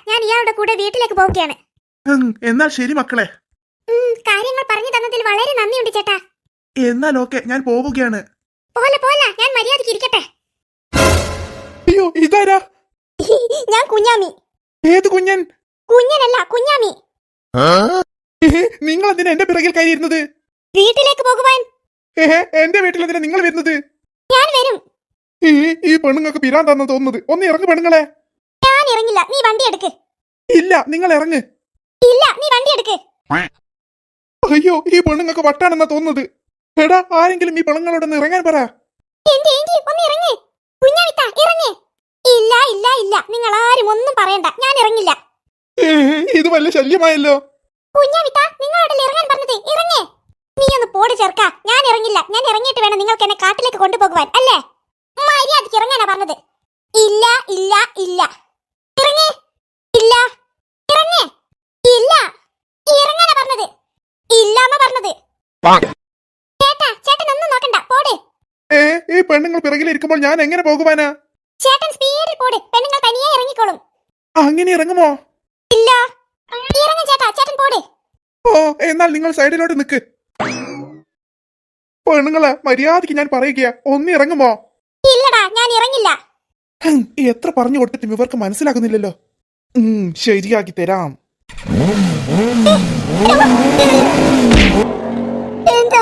ഞാൻ ഇയാളുടെ കൂടെ വീട്ടിലേക്ക് പോവുകയാണ്. എന്നാൽ ശരി മക്കളെ. കാര്യങ്ങൾ പറഞ്ഞു തന്നതിൽ വളരെ നന്ദിയുണ്ട് ചേട്ടാ. എന്നാൽ ഓക്കെ, ഞാൻ പോവുകയാണ്. പോലെ പോലെ, ഞാൻ മര്യാദയ്ക്ക് ഇരിക്കട്ടെ. അയ്യോ, ഇതാരാ? ഞാൻ കുഞ്ഞാമി. ഏത് കുഞ്ഞൻ? കുഞ്ഞനല്ല, കുഞ്ഞാമി. നിങ്ങൾ എന്തിനാ എന്റെ പിറകിൽ കയറിയിരുന്നത്? വീട്ടിലേക്ക് പോകുവാൻ. എന്റെ വീട്ടിൽ എന്തിനാ നിങ്ങൾ വരുന്നത്? ഞാൻ വരും. ഈ പെണ്ണുങ്ങൾക്ക് പിരാന്താന്ന് തോന്നുന്നത്. ഒന്ന് ഇറങ്ങ് പെണ്ണുങ്ങളെ. ഞാൻ ഇറങ്ങില്ല, നീ വണ്ടി എടുക്ക്. ഇല്ല, നിങ്ങൾ ഇറങ്ങ്. ഇല്ല, നീ വണ്ടി എടുക്ക്. അയ്യോ, ഈ പെണ്ണുങ്ങൾക്ക് വട്ടാണെന്നാ തോന്നുന്നത്. എടാ, ആരെങ്കിലും ഈ പെണ്ണുങ്ങളോടൊന്ന് ഇറങ്ങാൻ പറ. ഒന്ന് ഇറങ്ങ് കുഞ്ഞാമിത്ത, ഇറങ്ങ്. ഇല്ല ഇല്ല ഇല്ല, നിങ്ങൾ ആരും ഒന്നും പറയണ്ട, ഞാൻ ഇറങ്ങില്ല. ഇത് വല്ല ശല്യമായല്ലോ. കുഞ്ഞാമിത്ത, നിങ്ങളോടല്ലേ ഇറങ്ങാൻ പറഞ്ഞത്, ഇറങ്ങ്. നീ ഒന്ന് പോടി ചേർക്ക. ഞാൻ ഇറങ്ങില്ല. ഞാൻ ഇറങ്ങിയിട്ട് വേണം നിങ്ങൾക്ക് എന്നെ കാട്ടിലേക്ക് കൊണ്ടുപോകുവാൻ, അല്ലേ? മര്യാദയ്ക്ക് ഇറങ്ങാനാ പറഞ്ഞത്. ഇല്ല ഇല്ല ഇല്ല, ഇറങ്ങ്. ഇല്ല, ഇറങ്ങ്. ഇല്ല, ഇറങ്ങാനാ പറഞ്ഞത്. ഇല്ലാന്നാ പറഞ്ഞത്. ചേട്ടാ, ചേട്ടൻ ഒന്നും നോക്കണ്ട, പോട്. ഈ പെണ്ണുങ്ങൾ പിറകിലിരിക്കുമ്പോൾ ഞാൻ എങ്ങനെ പോകുവാനാ? ചേട്ടൻ സ്പീഡിൽ പോട്, പെണ്ണുങ്ങൾ തനിയെ ഇറങ്ങിക്കോളും. അങ്ങനെ ഇറങ്ങുമോ? ഇല്ല, ഇറങ്ങും ചേട്ടാ, ചേട്ടൻ പോട്. ഓ, എന്നാൽ നിങ്ങൾ സൈഡിലോട്ട് നിക്ക്. പെണ്ണുങ്ങളെ, മര്യാദയ്ക്ക് ഞാൻ പറയുക, ഒന്ന് ഇറങ്ങുമോ? ഇല്ലടാ, ഞാൻ ഇറങ്ങില്ല. എത്ര പറഞ്ഞു കൊടുത്തിട്ടും ഇവർക്ക് മനസ്സിലാകുന്നില്ലല്ലോ. ശരിയാക്കി തരാം. എന്റെ